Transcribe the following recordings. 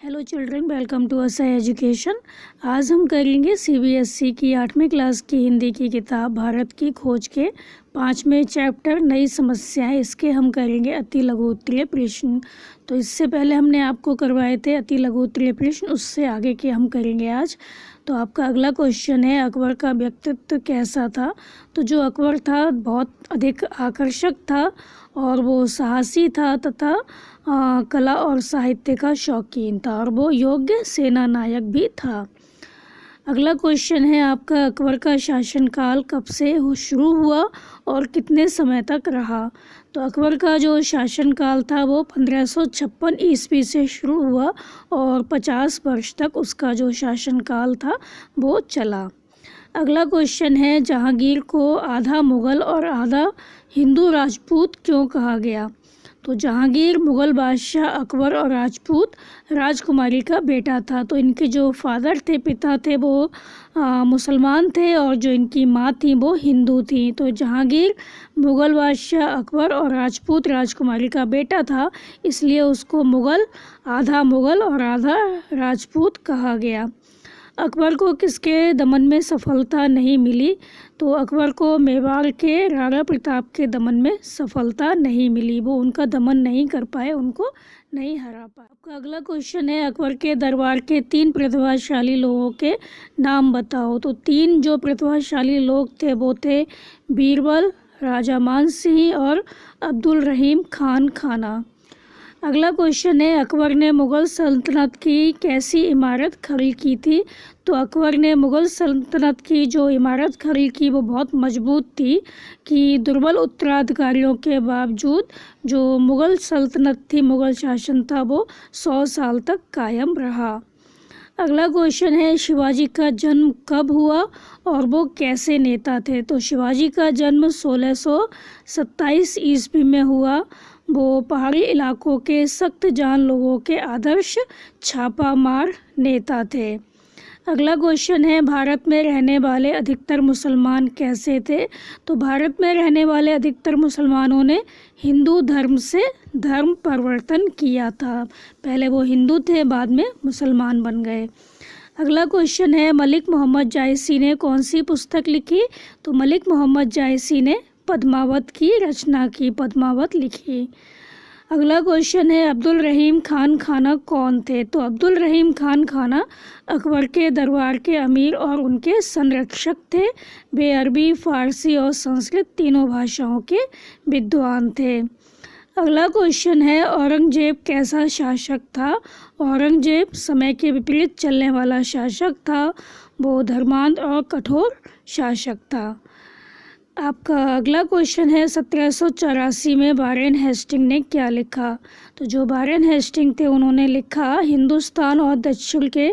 Hello children, welcome to असाई education. आज हम करेंगे सीबीएसई की 8वीं क्लास की हिंदी की किताब भारत की खोज के 5वें चैप्टर नई समस्याएं। इसके हम करेंगे अति लघु उत्तरीय प्रश्न। तो इससे पहले हमने आपको करवाए थे अति लघु उत्तरीय प्रश्न, उससे आगे के हम करेंगे आज। तो आपका अगला क्वेश्चन है, अकबर का व्यक्तित्व कैसा था। तो जो अकबर था बहुत अधिक आकर्षक था और वो साहसी था तथा कला और साहित्य का शौकीन था और वो योग्य सेना नायक भी था। अगला क्वेश्चन है आपका, अकबर का शासनकाल कब से शुरू हुआ और कितने समय तक रहा। तो अकबर का जो शासनकाल था वो 1556 ईस्वी से शुरू हुआ और 50 वर्ष तक उसका जो शासनकाल था वो चला। अगला क्वेश्चन है, जहांगीर को आधा मुग़ल और आधा हिंदू राजपूत क्यों कहा गया। तो जहांगीर मुग़ल बादशाह अकबर और राजपूत राजकुमारी का बेटा था। तो इनके जो फादर थे, पिता थे, वो मुसलमान थे और जो इनकी माँ थी वो हिंदू थी। तो जहांगीर मुग़ल बादशाह अकबर और राजपूत राजकुमारी का बेटा था, इसलिए उसको मुग़ल और आधा राजपूत कहा गया। अकबर को किसके दमन में सफलता नहीं मिली। तो अकबर को मेवाड़ के राणा प्रताप के दमन में सफलता नहीं मिली, वो उनका दमन नहीं कर पाए, उनको नहीं हरा पाए। आपका अगला क्वेश्चन है, अकबर के दरबार के 3 प्रतिभाशाली लोगों के नाम बताओ। तो 3 जो प्रतिभाशाली लोग थे वो थे बीरबल, राजा मान सिंह और अब्दुल रहीम खान खाना। अगला क्वेश्चन है, अकबर ने मुग़ल सल्तनत की कैसी इमारत खड़ी की थी। तो अकबर ने मुग़ल सल्तनत की जो इमारत खड़ी की वो बहुत मजबूत थी कि दुर्बल उत्तराधिकारियों के बावजूद जो मुग़ल सल्तनत थी, मुग़ल शासन था, वो 100 साल तक कायम रहा। अगला क्वेश्चन है, शिवाजी का जन्म कब हुआ और वो कैसे नेता थे। तो शिवाजी का जन्म 1627 ईस्वी में हुआ। वो पहाड़ी इलाकों के सख्त जान लोगों के आदर्श छापामार नेता थे। अगला क्वेश्चन है, भारत में रहने वाले अधिकतर मुसलमान कैसे थे। तो भारत में रहने वाले अधिकतर मुसलमानों ने हिंदू धर्म से धर्म परिवर्तन किया था। पहले वो हिंदू थे, बाद में मुसलमान बन गए। अगला क्वेश्चन है, मलिक मोहम्मद जायसी ने कौन सी पुस्तक लिखी। तो मलिक मोहम्मद जायसी ने पद्मावत की रचना की, पद्मावत लिखी। अगला क्वेश्चन है, अब्दुल रहीम खान खाना कौन थे। तो अब्दुल रहीम खान खाना अकबर के दरबार के अमीर और उनके संरक्षक थे। वे अरबी, फारसी और संस्कृत तीनों भाषाओं के विद्वान थे। अगला क्वेश्चन है, औरंगजेब कैसा शासक था। औरंगजेब समय के विपरीत चलने वाला शासक था, वो धर्मांध और कठोर शासक था। आपका अगला क्वेश्चन है, 1784 में वारेन हेस्टिंग ने क्या लिखा। तो जो वारेन हेस्टिंग थे उन्होंने लिखा, हिंदुस्तान और दक्षिण के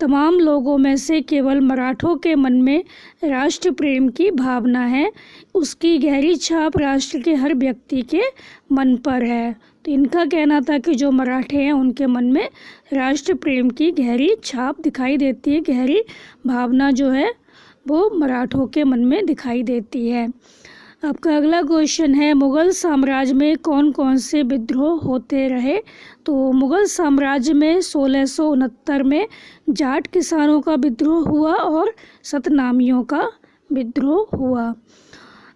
तमाम लोगों में से केवल मराठों के मन में राष्ट्र प्रेम की भावना है, उसकी गहरी छाप राष्ट्र के हर व्यक्ति के मन पर है। तो इनका कहना था कि जो मराठे हैं उनके मन में राष्ट्र प्रेम की गहरी छाप दिखाई देती है, गहरी भावना जो है वो मराठों के मन में दिखाई देती है। आपका अगला क्वेश्चन है, मुग़ल साम्राज्य में कौन कौन से विद्रोह होते रहे। तो मुग़ल साम्राज्य में 1669 में जाट किसानों का विद्रोह हुआ और सतनामियों का विद्रोह हुआ।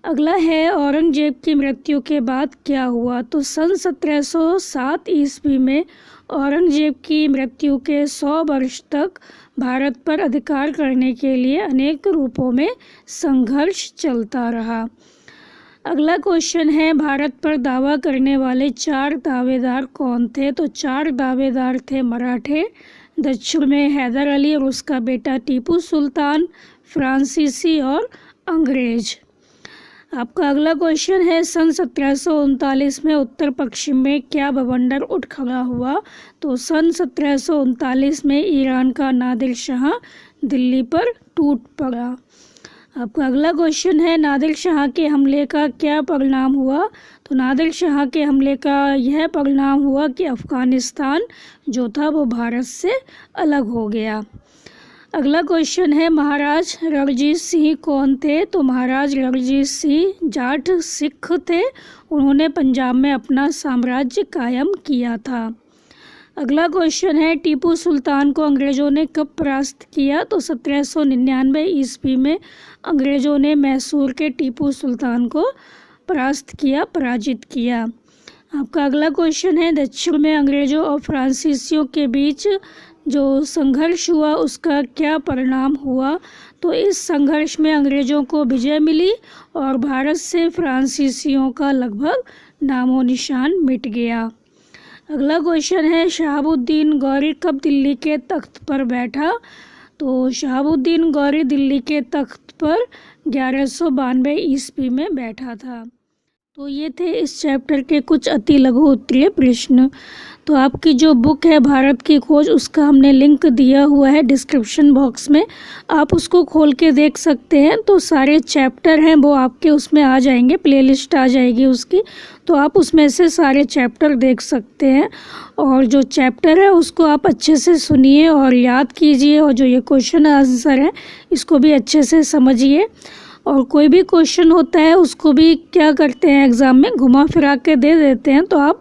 अगला है, औरंगजेब की मृत्यु के बाद क्या हुआ। तो सन 1707 ईस्वी में औरंगजेब की मृत्यु के 100 वर्ष तक भारत पर अधिकार करने के लिए अनेक रूपों में संघर्ष चलता रहा। अगला क्वेश्चन है, भारत पर दावा करने वाले 4 दावेदार कौन थे। तो 4 दावेदार थे मराठे, दक्षिण में हैदर अली और उसका बेटा टीपू सुल्तान, फ्रांसीसी और अंग्रेज। आपका अगला क्वेश्चन है, सन 1739 में उत्तर पश्चिम में क्या बवंडर उठ खड़ा हुआ। तो सन 1739 में ईरान का नादिर शाह दिल्ली पर टूट पड़ा। आपका अगला क्वेश्चन है, नादिर शाह के हमले का क्या परिणाम हुआ। तो नादिर शाह के हमले का यह परिणाम हुआ कि अफ़गानिस्तान जो था वो भारत से अलग हो गया। अगला क्वेश्चन है, महाराज रणजीत सिंह कौन थे। तो महाराज रणजीत सिंह जाट सिख थे, उन्होंने पंजाब में अपना साम्राज्य कायम किया था। अगला क्वेश्चन है, टीपू सुल्तान को अंग्रेज़ों ने कब परास्त किया? तो 1799 ईस्वी में अंग्रेज़ों ने मैसूर के टीपू सुल्तान को परास्त किया, पराजित किया। आपका अगला क्वेश्चन है, दक्षिण में अंग्रेज़ों और फ्रांसीसियों के बीच जो संघर्ष हुआ उसका क्या परिणाम हुआ? तो इस संघर्ष में अंग्रेज़ों को विजय मिली और भारत से फ्रांसीसियों का लगभग नामो निशान मिट गया। अगला क्वेश्चन है, शहाबुद्दीन गौरी कब दिल्ली के तख्त पर बैठा? तो शहाबुद्दीन गौरी दिल्ली के तख्त पर 1192 ईस्वी में बैठा था। तो ये थे इस चैप्टर के कुछ अति लघु उत्तरीय प्रश्न। तो आपकी जो बुक है भारत की खोज, उसका हमने लिंक दिया हुआ है डिस्क्रिप्शन बॉक्स में, आप उसको खोल के देख सकते हैं। तो सारे चैप्टर हैं वो आपके उसमें आ जाएंगे, प्लेलिस्ट आ जाएगी उसकी, तो आप उसमें से सारे चैप्टर देख सकते हैं। और जो चैप्टर है उसको आप अच्छे से सुनिए और याद कीजिए, और जो ये क्वेश्चन आंसर है इसको भी अच्छे से समझिए। और कोई भी क्वेश्चन होता है उसको भी क्या करते हैं, एग्ज़ाम में घुमा फिरा के दे देते हैं। तो आप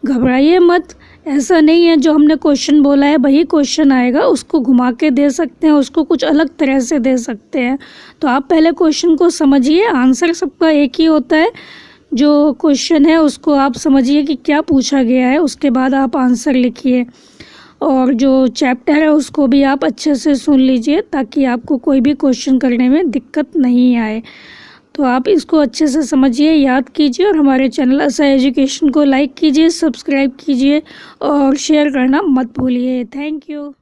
घबराइए मत, ऐसा नहीं है जो हमने क्वेश्चन बोला है वही क्वेश्चन आएगा, उसको घुमा के दे सकते हैं, उसको कुछ अलग तरह से दे सकते हैं। तो आप पहले क्वेश्चन को समझिए, आंसर सबका एक ही होता है। जो क्वेश्चन है उसको आप समझिए कि क्या पूछा गया है, उसके बाद आप आंसर लिखिए। और जो चैप्टर है उसको भी आप अच्छे से सुन लीजिए ताकि आपको कोई भी क्वेश्चन करने में दिक्कत नहीं आए। तो आप इसको अच्छे से समझिए, याद कीजिए, और हमारे चैनल असा एजुकेशन को लाइक कीजिए, सब्सक्राइब कीजिए और शेयर करना मत भूलिए। Thank you.